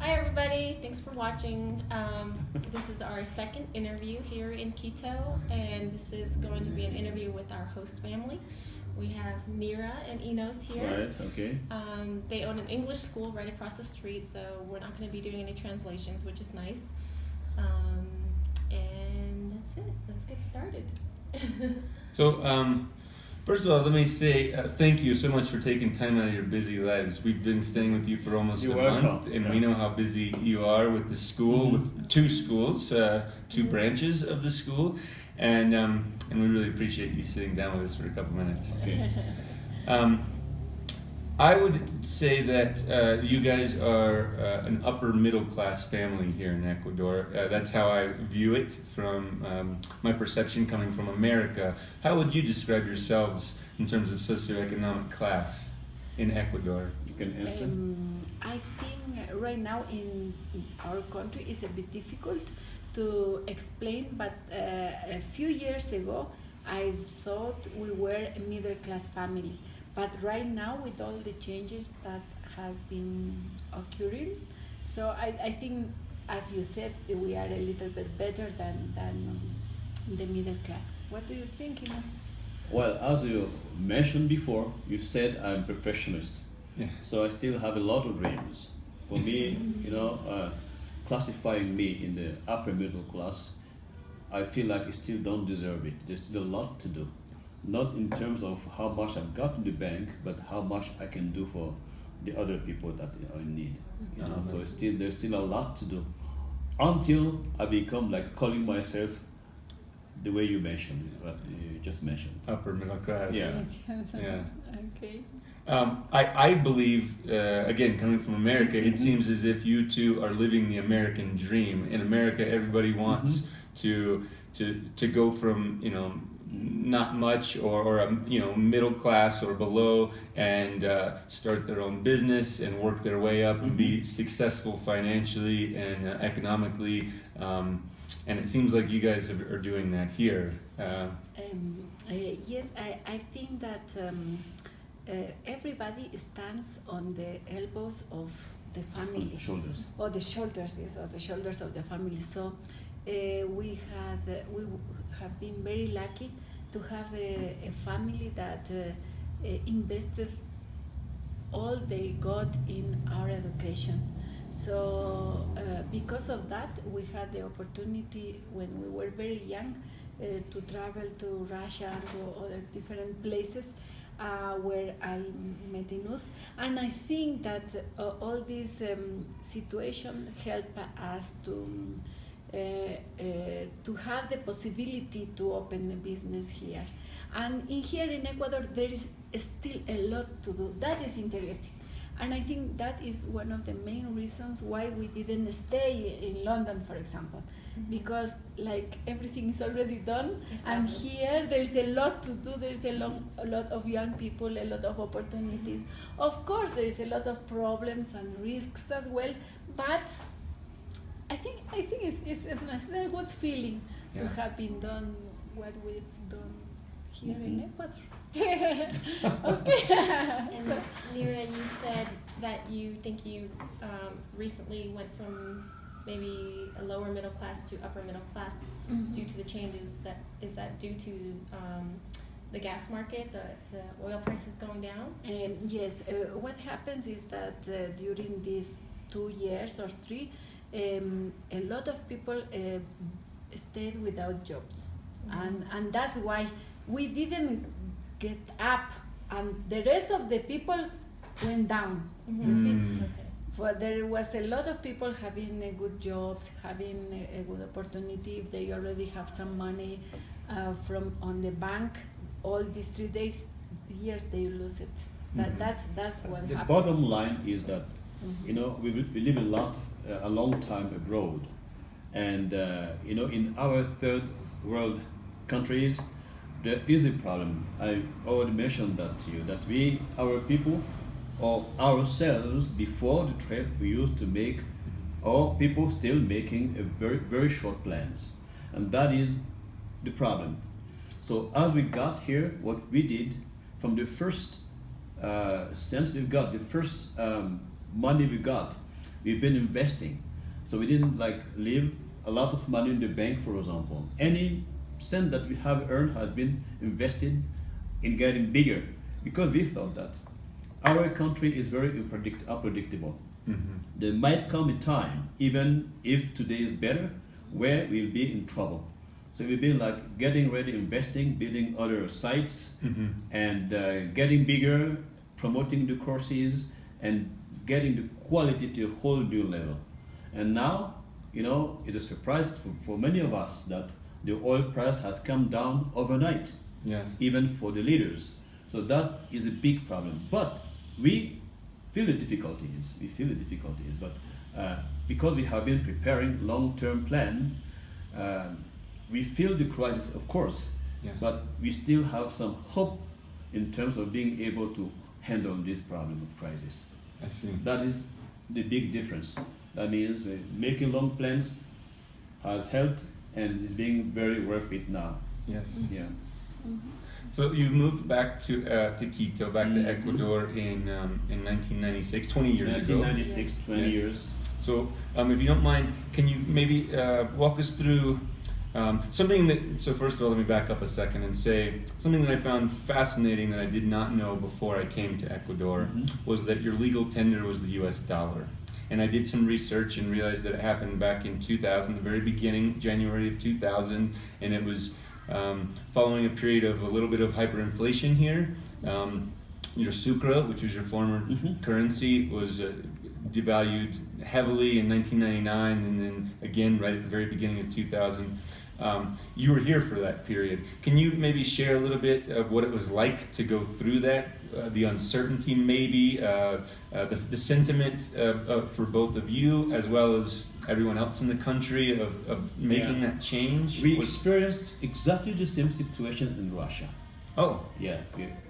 Hi everybody, thanks for watching. This is our second interview here in Quito, and this is going to be an interview with our host family. We have Nyra and Inus here. Right, okay. They own an English school right across the street, so we're not going to be doing any translations, which is nice. And that's it. Let's get started. So, first of all, let me say thank you so much for taking time out of your busy lives. We've been staying with you for almost You're a welcome. month, and we know how busy you are with the school, with two schools, two branches of the school, and we really appreciate you sitting down with us for a couple minutes. Okay. I would say that you guys are an upper middle class family here in Ecuador. That's how I view it from my perception coming from America. How would you describe yourselves in terms of socioeconomic class in Ecuador? You can answer. I think right now in our country it's a bit difficult to explain, but a few years ago I thought we were a middle class family. But right now, with all the changes that have been occurring, so I think, as you said, we are a little bit better than the middle class. What do you think, Inus? Well, as you mentioned before, you said I'm perfectionist. Yeah. So I still have a lot of dreams. For me, classifying me in the upper middle class, I feel like I still don't deserve it. There's still a lot to do. Not in terms of how much I've got in the bank, but how much I can do for the other people that are in need. So there's still a lot to do until I become like calling myself the way you mentioned, what you just mentioned. Upper middle class. Yeah. Yeah. Okay. I believe, again, coming from America, it seems as if you two are living the American dream. In America, everybody wants to go from, not much or middle class or below and start their own business and work their way up and be successful financially and economically. And it seems like you guys are doing that here. Yes, I think that everybody stands on the elbows of the family. Shoulders. Or the shoulders, yes, or the shoulders of the family. So we have been very lucky to have a family that invested all they got in our education. So because of that, we had the opportunity when we were very young to travel to Russia and to other different places where I met Inus. And I think that all this situation helped us to have the possibility to open a business here. And here in Ecuador, there is still a lot to do. That is interesting. And I think that is one of the main reasons why we didn't stay in London, for example. Because like everything is already done, and here there is a lot to do. There is a lot of young people, a lot of opportunities. Of course, there is a lot of problems and risks as well, but I think it's a good feeling to have been done what we've done here in Ecuador. Okay. And Nyra, you said that you think you recently went from maybe a lower middle class to upper middle class due to the changes. Is that due to the gas market, the oil prices going down? Yes. What happens is that during these 2 years or 3, a lot of people stayed without jobs, and that's why we didn't get up, and the rest of the people went down. You see, but there was a lot of people having a good jobs, having a good opportunity. If they already have some money from on the bank, all these 3 years they lose it. That's what The happened. bottom line is that we live a long time abroad, and in our third world countries there is a problem. I already mentioned that to you, that our people or ourselves before the trip, we used to make, or people still making a very, very short plans, and that is the problem. So as we got here, what we did from the first sense we got, the first money we got, we've been investing. So we didn't like leave a lot of money in the bank, for example. Any cent that we have earned has been invested in getting bigger, because we thought that our country is very unpredictable. There might come a time, even if today is better, where we'll be in trouble. So we've been like getting ready, investing, building other sites, and getting bigger, promoting the courses, and getting the quality to a whole new level. And now, you know, it's a surprise for many of us that the oil price has come down overnight, even for the leaders. So that is a big problem. But we feel the difficulties. But because we have been preparing long-term plan, we feel the crisis, of course, but we still have some hope in terms of being able to handle this problem of crisis. I see. That is the big difference. That means making long plans has helped and is being very worth it now. Yes. Yeah. So you moved back to Quito, back to Ecuador in 1996, 20 years ago. 1996, 20 years. So if you don't mind, can you maybe walk us through something that, so first of all, let me back up a second and say something that I found fascinating that I did not know before I came to Ecuador was that your legal tender was the US dollar. And I did some research and realized that it happened back in 2000, the very beginning, January of 2000, and it was following a period of a little bit of hyperinflation here. Your sucre, which was your former currency, was devalued heavily in 1999, and then again right at the very beginning of 2000. You were here for that period. Can you maybe share a little bit of what it was like to go through that, the uncertainty maybe, the sentiment for both of you as well as everyone else in the country of making that change? We experienced exactly the same situation in Russia. Oh. Yeah,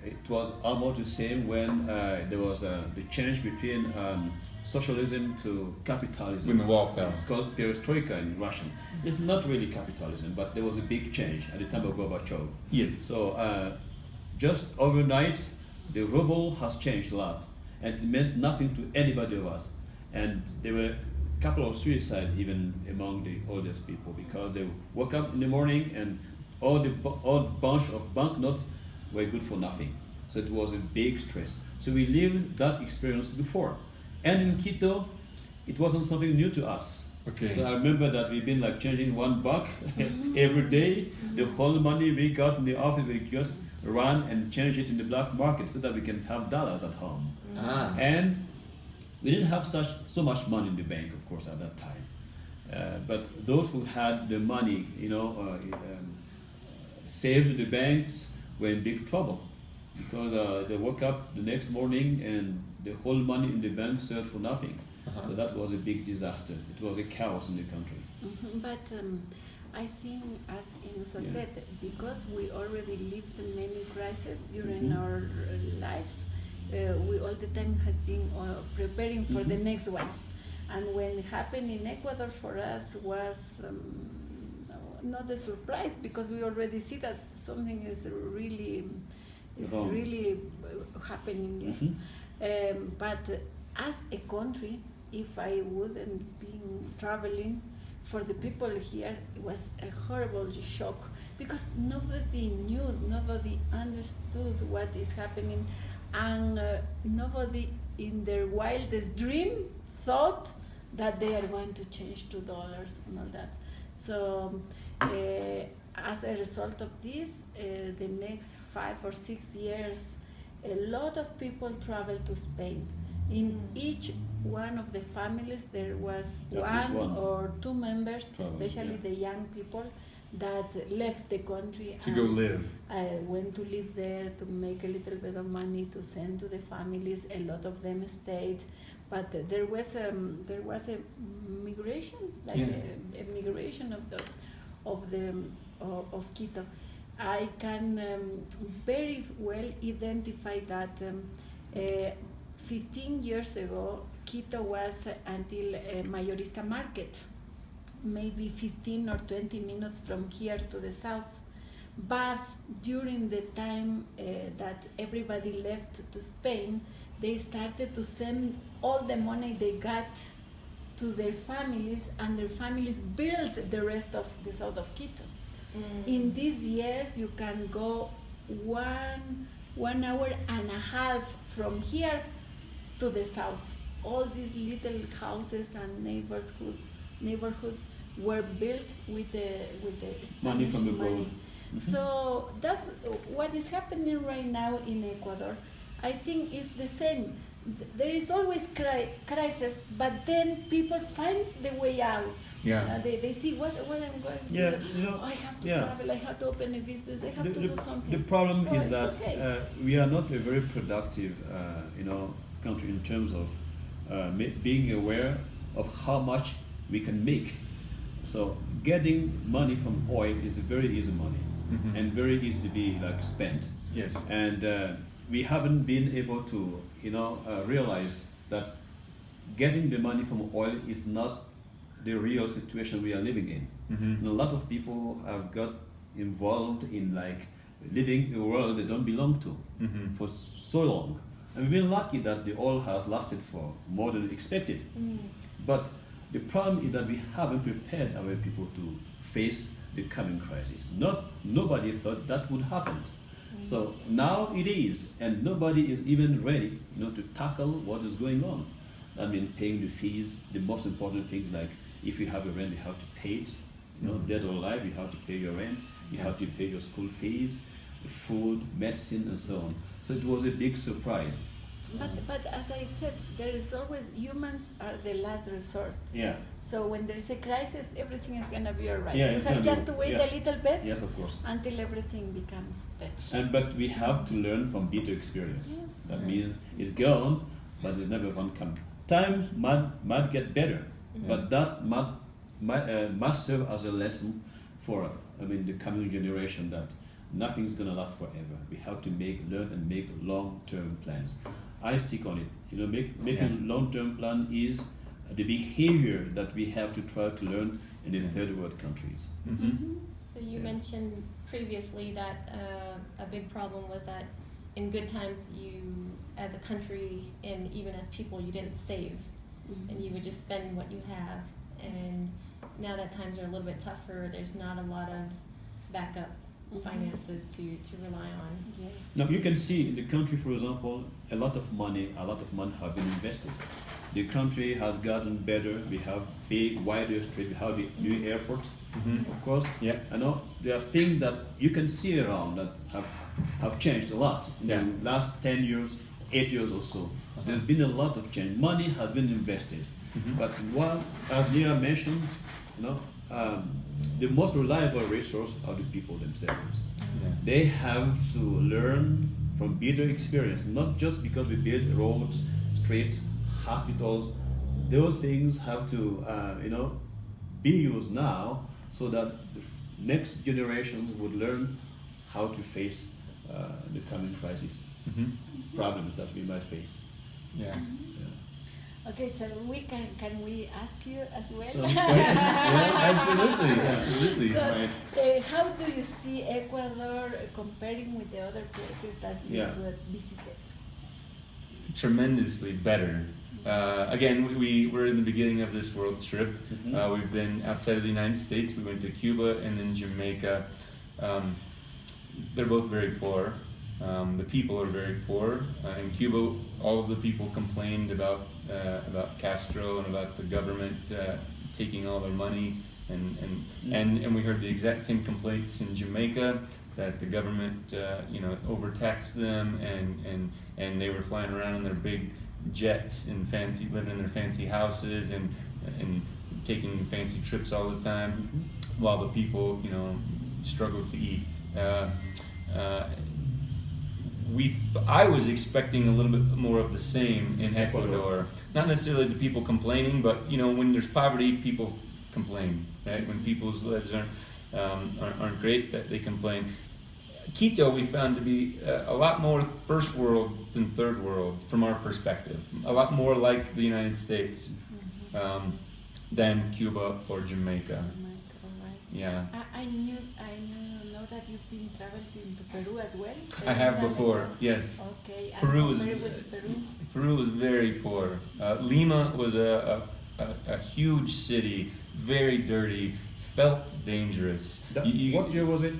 it was almost the same when there was the change between socialism to capitalism. When the wall fell. Because perestroika in Russian is not really capitalism, but there was a big change at the time of Gorbachev. Yes. So just overnight, the ruble has changed a lot, and it meant nothing to anybody of us. And there were a couple of suicides even among the oldest people, because they woke up in the morning and all bunch of banknotes were good for nothing. So it was a big stress. So we lived that experience before. And in Quito, it wasn't something new to us. Okay. So I remember that we've been like changing $1 every day. The whole money we got in the office, we just run and change it in the black market so that we can have dollars at home. And we didn't have so much money in the bank, of course, at that time. But those who had the money, saved in the banks were in big trouble, because they woke up the next morning and the whole money in the bank served for nothing. So that was a big disaster. It was a chaos in the country. But I think, as Inus said, because we already lived many crises during our lives, we all the time has been preparing for the next one. And when it happened in Ecuador for us was not a surprise, because we already see that something is really happening. Yes. But as a country, if I wouldn't be traveling, for the people here, it was a horrible shock, because nobody knew, nobody understood what is happening, and nobody in their wildest dream thought that they are going to change to dollars and all that. So as a result of this, the next 5 or 6 years, a lot of people traveled to Spain. In each one of the families, there was one or two members, especially the young people, that left the country to go live. Went to live there to make a little bit of money to send to the families. A lot of them stayed, but there was a migration, like a migration of Quito. I can very well identify that 15 years ago, Quito was until a mayorista market, maybe 15 or 20 minutes from here to the south. But during the time that everybody left to Spain, they started to send all the money they got to their families, and their families built the rest of the south of Quito. In these years, you can go 1 hour and a half from here to the south. All these little houses and neighborhoods were built with the Money Spanish from the money. gold. So that's what is happening right now in Ecuador. I think it's the same. There is always crisis, but then people find the way out. Yeah. They see what I'm going to Yeah, do. you know, I have to yeah. travel, I have to open a business, I have to do something. The problem So is it's that okay. we are not a very productive, country in terms of being aware of how much we can make. So getting money from oil is very easy money and very easy to be like spent. Yes. And we haven't been able to, realize that getting the money from oil is not the real situation we are living in. And a lot of people have got involved in like living in a world they don't belong to for so long. And we've been lucky that the oil has lasted for more than expected. But the problem is that we haven't prepared our people to face the coming crisis. Nobody thought that would happen. So now it is, and nobody is even ready, to tackle what is going on. I mean, paying the fees, the most important things like if you have a rent, you have to pay it. Dead or alive, you have to pay your rent, you have to pay your school fees, food, medicine, and so on. So it was a big surprise. But as I said, there is always, humans are the last resort. Yeah. So when there's a crisis, everything is gonna be alright. Yeah, You it's have gonna be- just to wait yeah. a little bit Yes, of course. until everything becomes better. But we have to learn from bitter experience. Yes. That means it's gone, but it's never gonna come. Time might get better, but that must serve as a lesson for the coming generation that nothing's gonna last forever. We have to learn and make long-term plans. I stick on it. Making long-term plan is the behavior that we have to try to learn in the third world countries. So you Yeah. mentioned previously that a big problem was that in good times you, as a country and even as people, you didn't save, and you would just spend what you have. And now that times are a little bit tougher, there's not a lot of backup finances to rely on. Yes. Now you can see in the country, for example, a lot of money have been invested. The country has gotten better. We have big, wider streets. We have the new airport, of course. Yeah. I know there are things that you can see around that have changed a lot in Yeah. the last 10 years, 8 years or so. There's been a lot of change. Money has been invested. But as Nyra mentioned, the most reliable resource are the people themselves. Yeah. They have to learn from bitter experience, not just because we build roads, streets, hospitals. Those things have to, be used now so that the next generations would learn how to face the coming crisis, problems that we might face. Yeah. Yeah. Okay, so can we ask you as well? So, Yes, yeah, absolutely. So, Right. how do you see Ecuador comparing with the other places that you Yeah. visited? Tremendously better. Again, we're in the beginning of this world trip. We've been outside of the United States. We went to Cuba and then Jamaica. They're both very poor. The people are very poor. In Cuba, all of the people complained about Castro and about the government taking all their money, and we heard the exact same complaints in Jamaica, that the government overtaxed them and they were flying around in their big jets and living in their fancy houses and taking fancy trips all the time, while the people struggled to eat. I was expecting a little bit more of the same in Ecuador. Not necessarily the people complaining, but when there's poverty, people complain. Right? When people's lives aren't great, that they complain. Quito we found to be a lot more first world than third world from our perspective. A lot more like the United States than Cuba or Jamaica. Yeah. I know that you've been traveling to Peru as well. I have before, yes. Okay, and Peru compared with Peru? Peru was very poor. Lima was a huge city, very dirty, felt dangerous. What year was it?